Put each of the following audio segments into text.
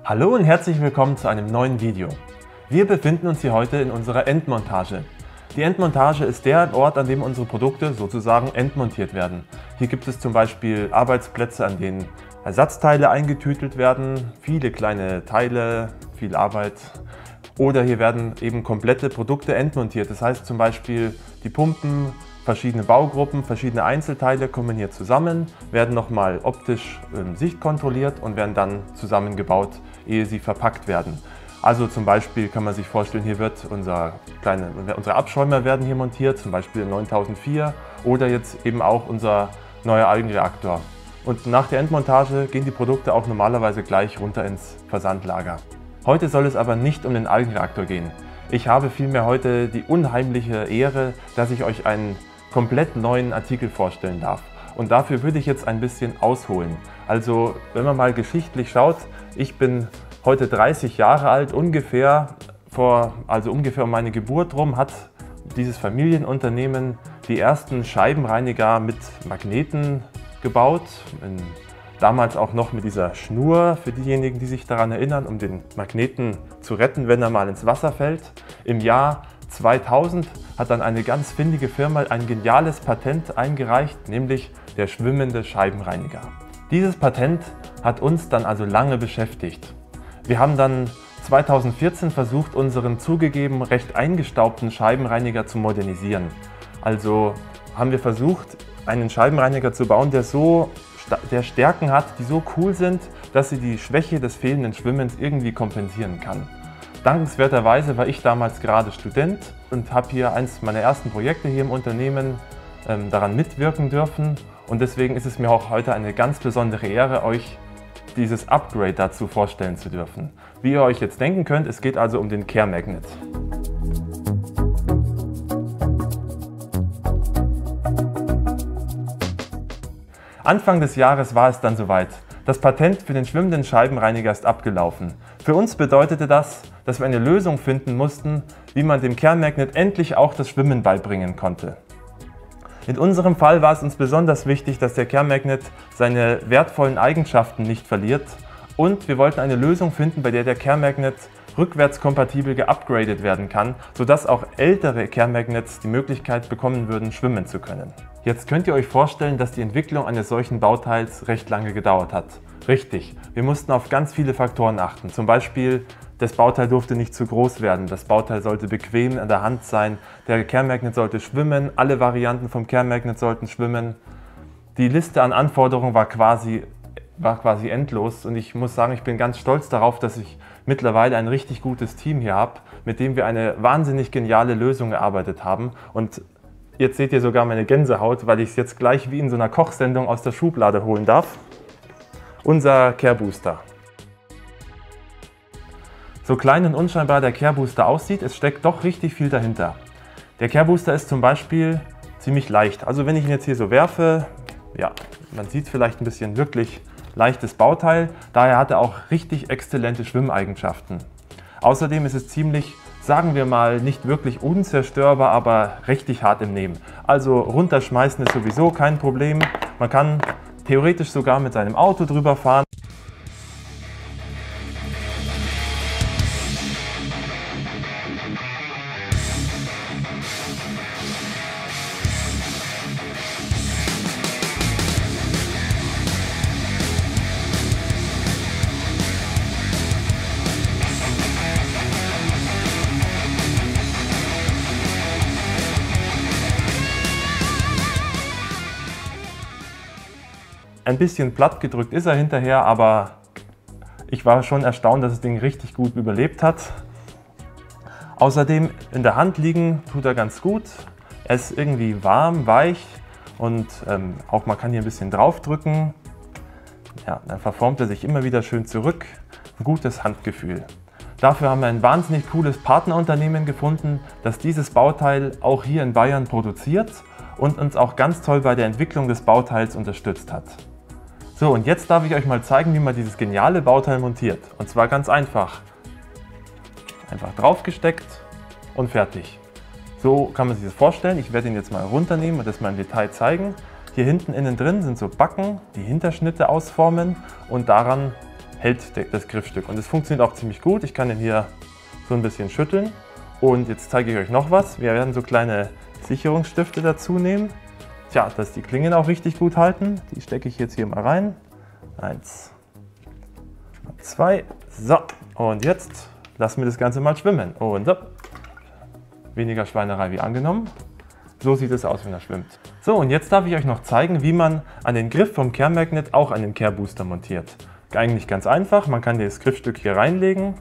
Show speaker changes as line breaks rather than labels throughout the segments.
Hallo und herzlich willkommen zu einem neuen Video. Wir befinden uns hier heute in unserer Endmontage. Die Endmontage ist der Ort, an dem unsere Produkte sozusagen endmontiert werden. Hier gibt es zum Beispiel Arbeitsplätze, an denen Ersatzteile eingetütelt werden, viele kleine Teile, viel Arbeit. Oder hier werden eben komplette Produkte endmontiert. Das heißt zum Beispiel die Pumpen, verschiedene Baugruppen, verschiedene Einzelteile kommen hier zusammen, werden nochmal optisch sichtkontrolliert und werden dann zusammengebaut, ehe sie verpackt werden. Also zum Beispiel kann man sich vorstellen, hier wird unsere Abschäumer werden hier montiert, zum Beispiel 9004 oder jetzt eben auch unser neuer Algenreaktor. Und nach der Endmontage gehen die Produkte auch normalerweise gleich runter ins Versandlager. Heute soll es aber nicht um den Algenreaktor gehen. Ich habe vielmehr heute die unheimliche Ehre, dass ich euch einen komplett neuen Artikel vorstellen darf. Und dafür würde ich jetzt ein bisschen ausholen. Also wenn man mal geschichtlich schaut, ich bin heute 30 Jahre alt, ungefähr um meine Geburt rum, hat dieses Familienunternehmen die ersten Scheibenreiniger mit Magneten gebaut. Damals auch noch mit dieser Schnur, für diejenigen, die sich daran erinnern, um den Magneten zu retten, wenn er mal ins Wasser fällt. Im Jahr 2000 hat dann eine ganz findige Firma ein geniales Patent eingereicht, nämlich der schwimmende Scheibenreiniger. Dieses Patent hat uns dann also lange beschäftigt. Wir haben dann 2014 versucht, unseren zugegeben recht eingestaubten Scheibenreiniger zu modernisieren. Also haben wir versucht, einen Scheibenreiniger zu bauen, der Stärken hat, die so cool sind, dass sie die Schwäche des fehlenden Schwimmens irgendwie kompensieren kann. Dankenswerterweise war ich damals gerade Student und habe hier eines meiner ersten Projekte hier im Unternehmen daran mitwirken dürfen. Und deswegen ist es mir auch heute eine ganz besondere Ehre, euch dieses Upgrade dazu vorstellen zu dürfen. Wie ihr euch jetzt denken könnt, es geht also um den Care Magnet. Anfang des Jahres war es dann soweit. Das Patent für den schwimmenden Scheibenreiniger ist abgelaufen. Für uns bedeutete das, dass wir eine Lösung finden mussten, wie man dem Care Magnet endlich auch das Schwimmen beibringen konnte. In unserem Fall war es uns besonders wichtig, dass der Care Magnet seine wertvollen Eigenschaften nicht verliert, und wir wollten eine Lösung finden, bei der der Care Magnet rückwärtskompatibel geupgradet werden kann, sodass auch ältere Care Magnets die Möglichkeit bekommen würden, schwimmen zu können. Jetzt könnt ihr euch vorstellen, dass die Entwicklung eines solchen Bauteils recht lange gedauert hat. Richtig, wir mussten auf ganz viele Faktoren achten. Zum Beispiel, das Bauteil durfte nicht zu groß werden, das Bauteil sollte bequem in der Hand sein, der Care Magnet sollte schwimmen, alle Varianten vom Care Magnet sollten schwimmen. Die Liste an Anforderungen war quasi endlos, und ich muss sagen, ich bin ganz stolz darauf, dass ich mittlerweile ein richtig gutes Team hier habe, mit dem wir eine wahnsinnig geniale Lösung erarbeitet haben. Und jetzt seht ihr sogar meine Gänsehaut, weil ich es jetzt gleich wie in so einer Kochsendung aus der Schublade holen darf. Unser Care Booster. So klein und unscheinbar der Care Booster aussieht, es steckt doch richtig viel dahinter. Der Care Booster ist zum Beispiel ziemlich leicht. Also wenn ich ihn jetzt hier so werfe, ja, man sieht vielleicht ein bisschen wirklich leichtes Bauteil, daher hat er auch richtig exzellente Schwimmeigenschaften. Außerdem ist es ziemlich, sagen wir mal, nicht wirklich unzerstörbar, aber richtig hart im Nehmen. Also runterschmeißen ist sowieso kein Problem. Man kann theoretisch sogar mit seinem Auto drüber fahren. Ein bisschen platt gedrückt ist er hinterher, aber ich war schon erstaunt, dass das Ding richtig gut überlebt hat. Außerdem in der Hand liegen tut er ganz gut. Er ist irgendwie warm, weich, und auch man kann hier ein bisschen drauf drücken. Ja, dann verformt er sich immer wieder schön zurück. Ein gutes Handgefühl. Dafür haben wir ein wahnsinnig cooles Partnerunternehmen gefunden, das dieses Bauteil auch hier in Bayern produziert und uns auch ganz toll bei der Entwicklung des Bauteils unterstützt hat. So, und jetzt darf ich euch mal zeigen, wie man dieses geniale Bauteil montiert. Und zwar ganz einfach. Einfach draufgesteckt und fertig. So kann man sich das vorstellen. Ich werde ihn jetzt mal runternehmen und das mal im Detail zeigen. Hier hinten innen drin sind so Backen, die Hinterschnitte ausformen, und daran hält das Griffstück. Und es funktioniert auch ziemlich gut. Ich kann den hier so ein bisschen schütteln. Und jetzt zeige ich euch noch was. Wir werden so kleine Sicherungsstifte dazu nehmen. Tja, dass die Klingen auch richtig gut halten. Die stecke ich jetzt hier mal rein. 1, 2, so. Und jetzt lassen wir das Ganze mal schwimmen. Und so. Weniger Schweinerei wie angenommen. So sieht es aus, wenn er schwimmt. So, und jetzt darf ich euch noch zeigen, wie man an den Griff vom Care Magnet auch einen Care Booster montiert. Eigentlich ganz einfach, man kann das Griffstück hier reinlegen,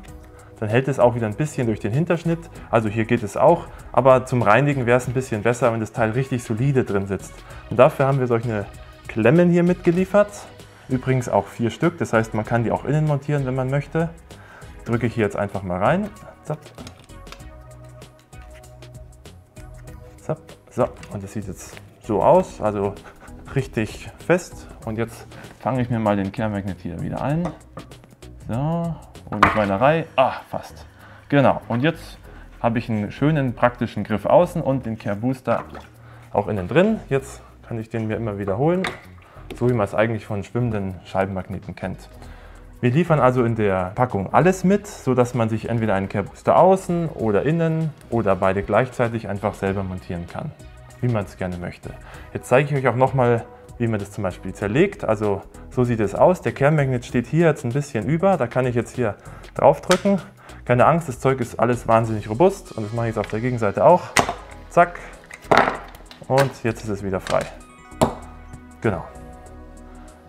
dann hält es auch wieder ein bisschen durch den Hinterschnitt, also hier geht es auch, aber zum Reinigen wäre es ein bisschen besser, wenn das Teil richtig solide drin sitzt. Und dafür haben wir solche Klemmen hier mitgeliefert, übrigens auch 4 Stück, das heißt, man kann die auch innen montieren, wenn man möchte. Drücke ich hier jetzt einfach mal rein. Zapp. Zapp. So, und das sieht jetzt so aus, also richtig fest. Und jetzt fange ich mir mal den Care Magnet hier wieder ein. So, ohne Schweinerei. Ah, fast. Genau, und jetzt habe ich einen schönen praktischen Griff außen und den Care Booster auch innen drin. Jetzt kann ich den mir immer wiederholen, so wie man es eigentlich von schwimmenden Scheibenmagneten kennt. Wir liefern also in der Packung alles mit, sodass man sich entweder einen Care Booster außen oder innen oder beide gleichzeitig einfach selber montieren kann, wie man es gerne möchte. Jetzt zeige ich euch auch nochmal, wie man das zum Beispiel zerlegt. Also so sieht es aus. Der Care Magnet steht hier jetzt ein bisschen über, da kann ich jetzt hier drauf drücken. Keine Angst, das Zeug ist alles wahnsinnig robust und das mache ich jetzt auf der Gegenseite auch. Zack. Und jetzt ist es wieder frei. Genau.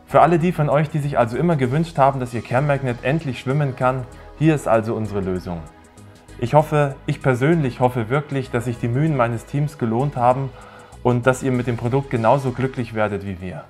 Für alle die von euch, die sich also immer gewünscht haben, dass ihr Care Magnet endlich schwimmen kann, hier ist also unsere Lösung. Ich persönlich hoffe wirklich, dass sich die Mühen meines Teams gelohnt haben und dass ihr mit dem Produkt genauso glücklich werdet wie wir.